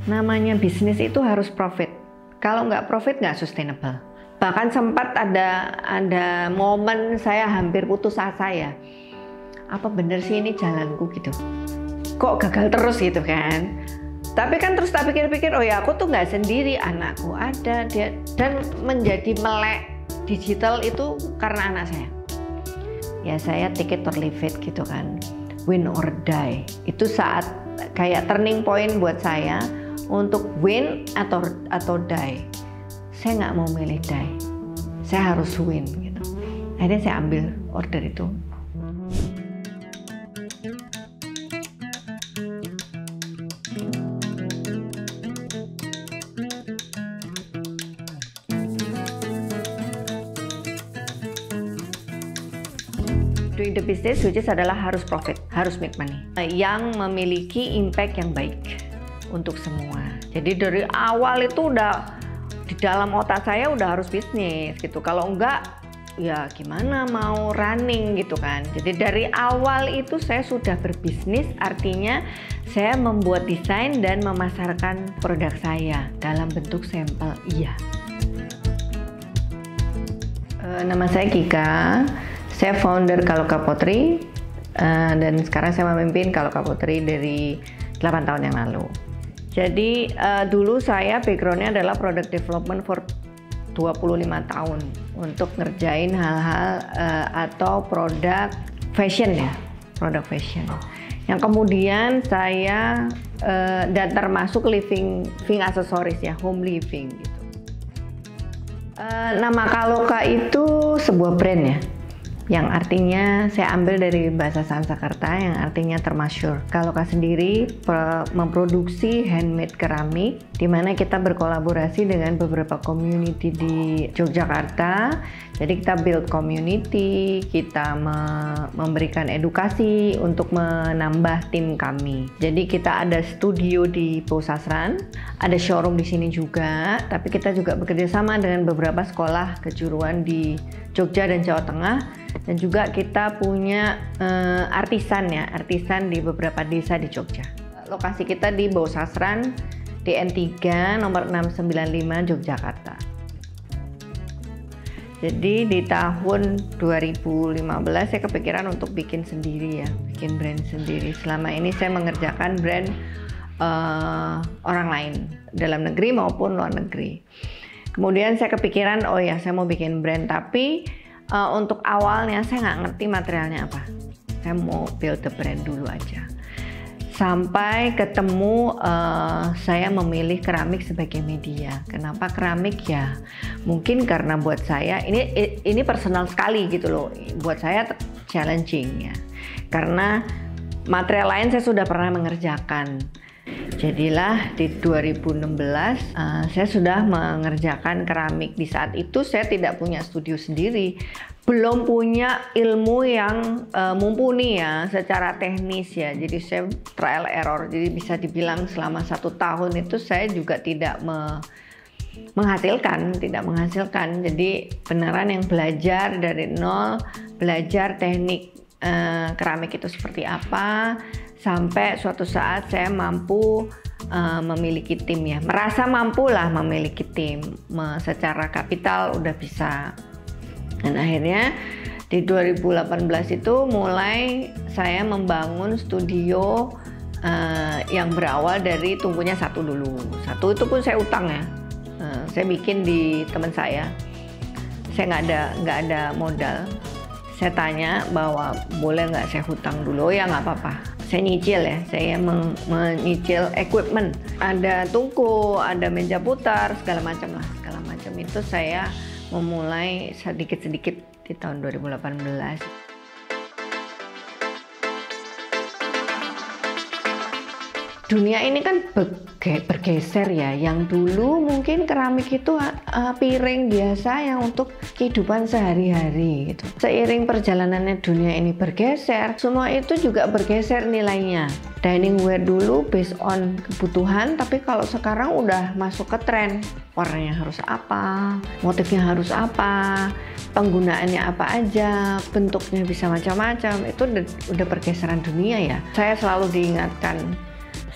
Namanya bisnis itu harus profit. Kalau nggak profit nggak sustainable. Bahkan sempat ada momen saya hampir putus asa ya. Apa bener sih ini jalanku gitu? Kok gagal terus gitu kan? Tapi kan terus tak pikir-pikir, oh ya aku tuh nggak sendiri, anakku ada dia, dan menjadi melek digital itu karena anak saya. Ya saya take it or leave it gitu kan, win or die. Itu saat kayak turning point buat saya untuk win atau die. Saya nggak mau milih die, saya harus win gitu. Akhirnya saya ambil order itu. Doing the business which is adalah harus profit, harus make money, yang memiliki impact yang baik untuk semua. Jadi dari awal itu udah di dalam otak saya udah harus bisnis gitu. Kalau enggak ya gimana mau running gitu kan. Jadi dari awal itu saya sudah berbisnis, artinya saya membuat desain dan memasarkan produk saya dalam bentuk sampel. Iya. Nama saya Kika. Saya founder Kaloka Pottery dan sekarang saya memimpin Kaloka Pottery dari 8 tahun yang lalu. Jadi dulu saya backgroundnya adalah product development for 25 tahun untuk ngerjain hal-hal atau produk fashion ya, produk fashion. Yang kemudian saya dan termasuk living accessories ya, home living gitu. Nama Kaloka itu sebuah brand ya, yang artinya saya ambil dari bahasa Sanskerta yang artinya termasyur. Kaloka sendiri memproduksi handmade keramik, di mana kita berkolaborasi dengan beberapa community di Yogyakarta. Jadi kita build community, kita memberikan edukasi untuk menambah tim kami. Jadi kita ada studio di Posasran, ada showroom di sini juga, tapi kita juga bekerja sama dengan beberapa sekolah kejuruan di Jogja dan Jawa Tengah. Dan juga kita punya artisan di beberapa desa di Jogja. Lokasi kita di Bosasran, DN3 nomor 695 Yogyakarta. Jadi di tahun 2015 saya kepikiran untuk bikin sendiri ya, bikin brand sendiri. Selama ini saya mengerjakan brand orang lain, dalam negeri maupun luar negeri. Kemudian saya kepikiran, oh ya saya mau bikin brand, tapi untuk awalnya saya nggak ngerti materialnya apa. Saya mau build the brand dulu aja. Sampai ketemu saya memilih keramik sebagai media. Kenapa keramik ya? Mungkin karena buat saya ini personal sekali gitu loh. Buat saya challenging ya. Karena material lain saya sudah pernah mengerjakan. Jadilah di 2016 saya sudah mengerjakan keramik. Di saat itu saya tidak punya studio sendiri, belum punya ilmu yang mumpuni ya secara teknis ya. Jadi saya trial error. Jadi bisa dibilang selama 1 tahun itu saya juga tidak menghasilkan. Jadi beneran yang belajar dari nol, belajar teknik keramik itu seperti apa, sampai suatu saat saya mampu memiliki tim ya, merasa mampu lah memiliki tim, secara kapital udah bisa. Dan akhirnya di 2018 itu mulai saya membangun studio yang berawal dari tungkunya satu dulu. Satu itu pun saya utang ya, saya bikin di teman saya nggak ada modal. Saya tanya bahwa boleh nggak saya hutang dulu, ya nggak apa-apa. Saya nyicil ya, saya menyicil equipment. Ada tungku, ada meja putar, segala macam lah. Segala macam itu saya memulai sedikit-sedikit di tahun 2018. Dunia ini kan bergeser ya. Yang dulu mungkin keramik itu piring biasa yang untuk kehidupan sehari-hari gitu. Seiring perjalanannya dunia ini bergeser, semua itu juga bergeser nilainya. Dining wear dulu based on kebutuhan, tapi kalau sekarang udah masuk ke tren. Warnanya harus apa, motifnya harus apa, penggunaannya apa aja, bentuknya bisa macam-macam. Itu udah pergeseran dunia ya. Saya selalu diingatkan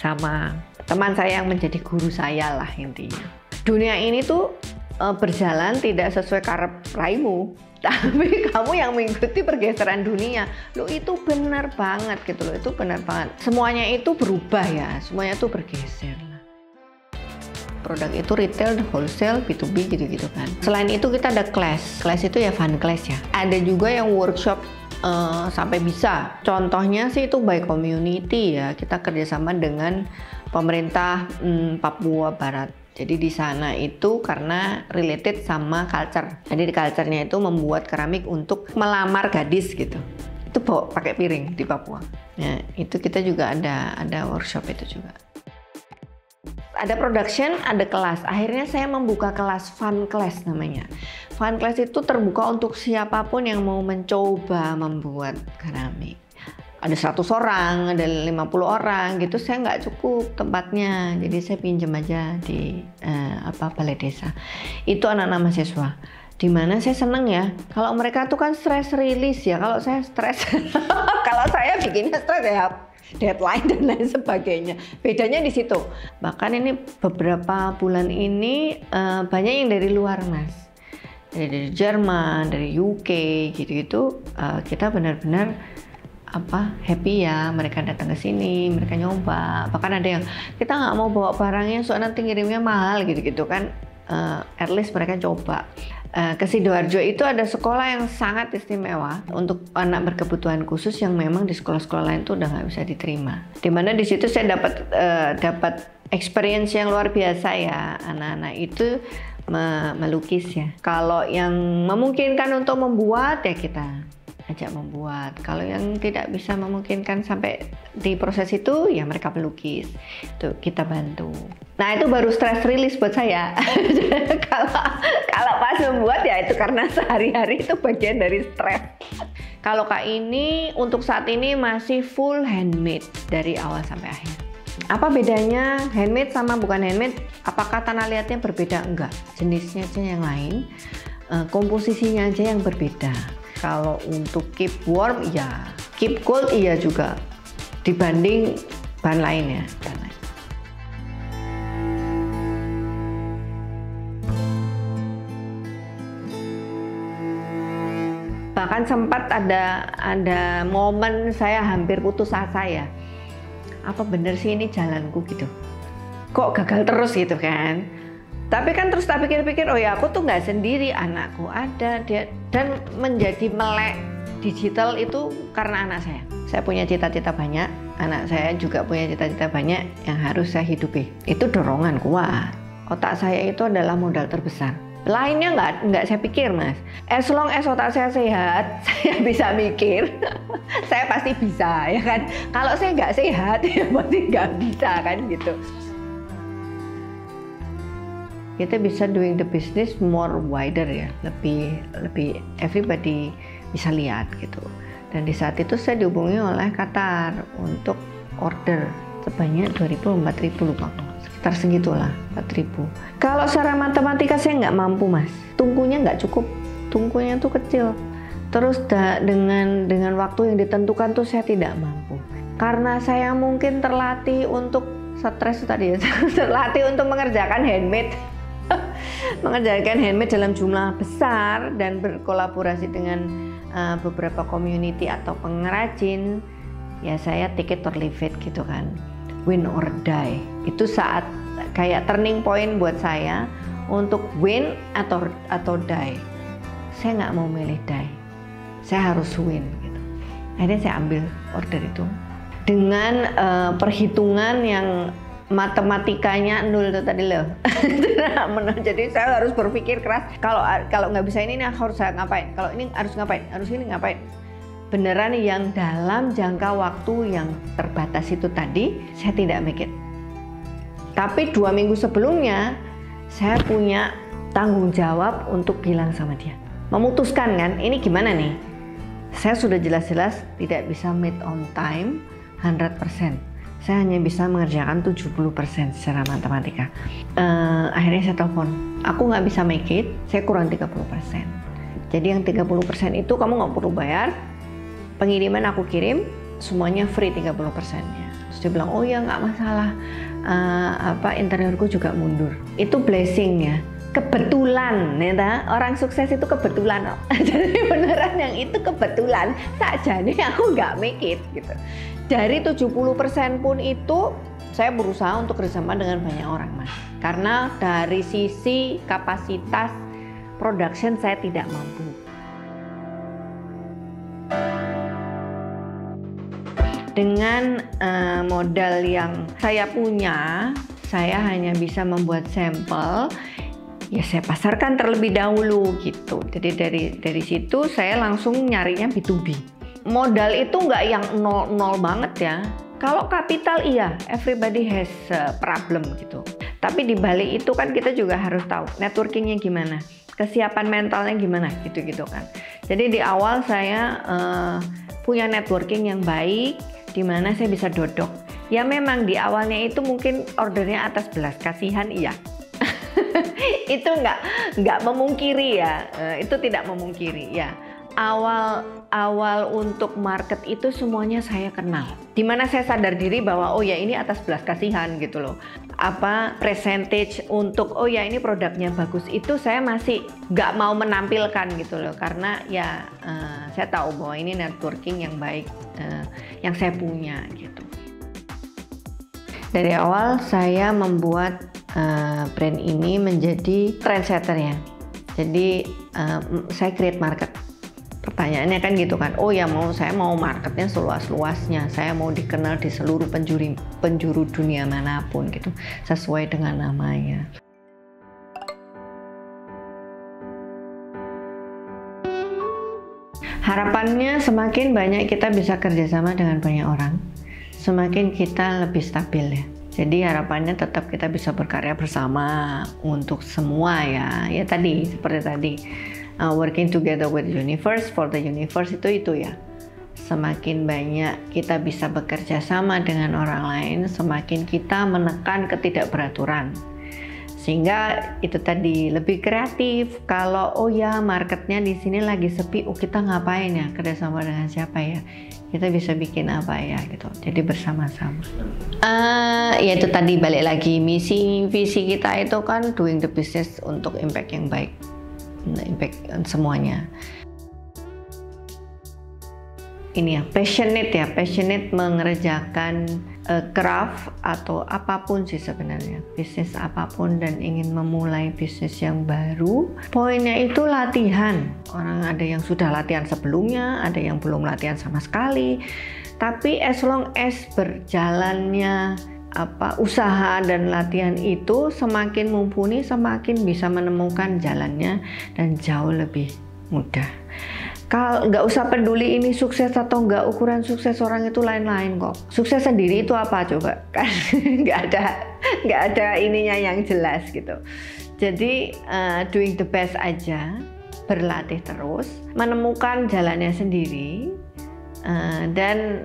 sama teman saya yang menjadi guru saya lah intinya. Dunia ini tuh berjalan tidak sesuai karep raimu, tapi kamu yang mengikuti pergeseran dunia. Loh itu benar banget gitu loh, itu benar banget. Semuanya itu berubah ya, semuanya tuh bergeser. Produk itu retail, wholesale, B2B gitu-gitu kan. Selain itu kita ada class itu ya fun class ya. Ada juga yang workshop sampai bisa. Contohnya sih itu by community ya. Kita kerjasama dengan pemerintah Papua Barat. Jadi di sana itu karena related sama culture. Jadi di culture-nya itu membuat keramik untuk melamar gadis gitu. Itu bawa pakai piring di Papua. Nah, itu kita juga ada workshop itu juga. Ada production, ada kelas. Akhirnya saya membuka kelas fun class namanya. Fun class itu terbuka untuk siapapun yang mau mencoba membuat keramik. Ada 100 orang, ada 50 orang gitu. Saya nggak cukup tempatnya, jadi saya pinjam aja di balai desa. Itu anak-anak mahasiswa. Dimana saya seneng ya. Kalau mereka tuh kan stress release ya. Kalau saya stres, kalau saya bikinnya stres ya. Deadline dan lain sebagainya. Bedanya di situ. Bahkan ini beberapa bulan ini banyak yang dari luar mas, dari Jerman, dari UK gitu-gitu. Kita benar-benar happy ya. Mereka datang ke sini, mereka nyoba. Bahkan ada yang kita nggak mau bawa barangnya, soalnya nanti ngirimnya mahal gitu-gitu kan. At least mereka coba. Ke Sidoarjo itu ada sekolah yang sangat istimewa untuk anak berkebutuhan khusus yang memang di sekolah-sekolah lain tuh udah nggak bisa diterima. Dimana di situ saya dapat experience yang luar biasa ya. Anak-anak itu melukis ya. Kalau yang memungkinkan untuk membuat ya kita ajak membuat. Kalau yang tidak bisa memungkinkan sampai di proses itu ya mereka melukis. Itu kita bantu. Nah itu baru stress release buat saya. kalau pas membuat ya itu karena sehari-hari itu bagian dari stres. Kalau Kak ini untuk saat ini masih full handmade dari awal sampai akhir. Apa bedanya handmade sama bukan handmade? Apakah tanah liatnya berbeda? Enggak. Jenisnya aja yang lain. Komposisinya aja yang berbeda. Kalau untuk keep warm ya, keep cold iya juga dibanding bahan lain ya. Bahkan sempat ada momen saya hampir putus asa ya. Apa bener sih ini jalanku gitu? Kok gagal terus gitu kan? Tapi kan terus tak pikir-pikir, oh ya aku tuh nggak sendiri, anakku ada, dia dan menjadi melek digital itu karena anak saya. Saya punya cita-cita banyak, anak saya juga punya cita-cita banyak yang harus saya hidupi. Itu dorongan kuat. Otak saya itu adalah modal terbesar. Lainnya nggak saya pikir mas. As long as otak saya sehat, saya bisa mikir. Saya pasti bisa ya kan. Kalau saya nggak sehat, ya pasti nggak bisa kan gitu. Kita bisa doing the business more wider ya, lebih everybody bisa lihat gitu. Dan di saat itu saya dihubungi oleh Qatar untuk order sebanyak 2.000-4.000 lupa, sekitar segitulah 4.000. Kalau secara matematika saya nggak mampu mas, tungkunya nggak cukup, tungkunya tuh kecil. Terus dengan waktu yang ditentukan tuh saya tidak mampu. Karena saya mungkin terlatih untuk stres tadi ya, terlatih untuk mengerjakan handmade. Mengerjakan handmade dalam jumlah besar dan berkolaborasi dengan beberapa community atau pengrajin, ya saya take it or leave it gitu kan, win or die. Itu saat kayak turning point buat saya untuk win atau die. Saya nggak mau milih die, saya harus win gitu. Akhirnya saya ambil order itu dengan perhitungan yang matematikanya nol itu tadi loh. Jadi saya harus berpikir keras. Kalau nggak bisa ini harus saya ngapain? Kalau ini harus ngapain? Harus ini ngapain? Beneran yang dalam jangka waktu yang terbatas itu tadi saya tidak make it. Tapi 2 minggu sebelumnya saya punya tanggung jawab untuk bilang sama dia, memutuskan kan, ini gimana nih? Saya sudah jelas-jelas tidak bisa meet on time 100%. Saya hanya bisa mengerjakan 70% secara matematika. Akhirnya saya telepon, aku nggak bisa make it, saya kurang 30%. Jadi yang 30% itu kamu nggak perlu bayar, pengiriman aku kirim, semuanya free 30%-nya. Terus dia bilang, oh ya nggak masalah, interiorku juga mundur. Itu blessing ya, kebetulan ya, orang sukses itu kebetulan. Jadi beneran yang itu kebetulan saja nih, aku nggak make it gitu. Dari 70% pun itu saya berusaha untuk kerjasama dengan banyak orang, Mas, karena dari sisi kapasitas production saya tidak mampu. Dengan modal yang saya punya, saya hanya bisa membuat sampel, ya saya pasarkan terlebih dahulu gitu. Jadi dari situ saya langsung nyarinya B2B. Modal itu nggak yang nol banget ya. Kalau kapital iya, everybody has a problem gitu. Tapi di balik itu kan kita juga harus tahu networkingnya gimana, kesiapan mentalnya gimana gitu kan. Jadi di awal saya punya networking yang baik, di mana saya bisa dodok. Ya memang di awalnya itu mungkin ordernya atas belas kasihan, iya. Itu nggak memungkiri ya, itu tidak memungkiri ya. Awal untuk market itu semuanya saya kenal. Dimana saya sadar diri bahwa oh ya ini atas belas kasihan gitu loh. Percentage untuk oh ya ini produknya bagus itu saya masih nggak mau menampilkan gitu loh, karena ya saya tahu bahwa ini networking yang baik yang saya punya gitu. Dari awal saya membuat brand ini menjadi trendsetter ya. Jadi saya create market. Pertanyaannya kan gitu kan, oh ya saya mau marketnya seluas-luasnya, saya mau dikenal di seluruh penjuru dunia manapun gitu, sesuai dengan namanya. Harapannya semakin banyak kita bisa kerjasama dengan banyak orang, semakin kita lebih stabil ya. Jadi harapannya tetap kita bisa berkarya bersama untuk semua ya. Ya tadi seperti tadi. Working together with the universe, for the universe itu ya. Semakin banyak kita bisa bekerja sama dengan orang lain, semakin kita menekan ketidakberaturan. Sehingga itu tadi lebih kreatif. Kalau oh ya marketnya di sini lagi sepi, oh kita ngapain ya, kerjasama dengan siapa ya? Kita bisa bikin apa ya gitu. Jadi bersama-sama. Ya itu tadi balik lagi misi visi kita itu kan doing the business untuk impact yang baik. Impact semuanya. Ini ya passionate mengerjakan craft atau apapun sih sebenarnya, bisnis apapun, dan ingin memulai bisnis yang baru. Poinnya itu latihan. Orang ada yang sudah latihan sebelumnya, ada yang belum latihan sama sekali. Tapi as long as berjalannya usaha dan latihan itu semakin mumpuni, semakin bisa menemukan jalannya dan jauh lebih mudah. Kalau nggak usah peduli ini sukses atau nggak, ukuran sukses orang itu lain-lain kok. Sukses sendiri itu apa coba? Kan nggak ada ininya yang jelas gitu. Jadi doing the best aja, berlatih terus, menemukan jalannya sendiri, dan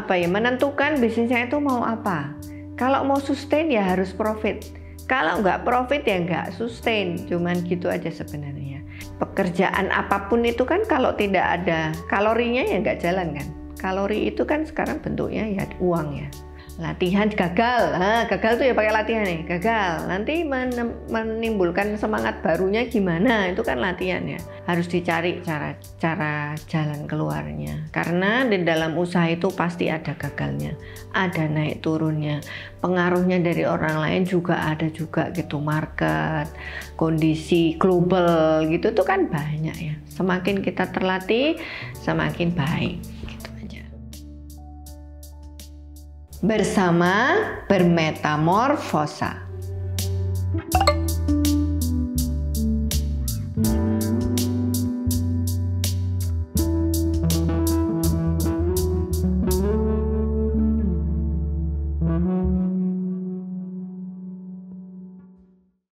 menentukan bisnisnya itu mau apa. Kalau mau sustain ya harus profit. Kalau nggak profit ya nggak sustain. Cuman gitu aja sebenarnya. Pekerjaan apapun itu kan kalau tidak ada kalorinya ya nggak jalan kan. Kalori itu kan sekarang bentuknya ya uang ya. Latihan gagal, gagal tuh ya pakai latihan nih, gagal. Nanti menimbulkan semangat barunya gimana? Itu kan latihan ya. Harus dicari cara jalan keluarnya. Karena di dalam usaha itu pasti ada gagalnya, ada naik turunnya. Pengaruhnya dari orang lain juga ada juga gitu, market, kondisi global gitu tuh kan banyak ya. Semakin kita terlatih, semakin baik. Bersama bermetamorfosa.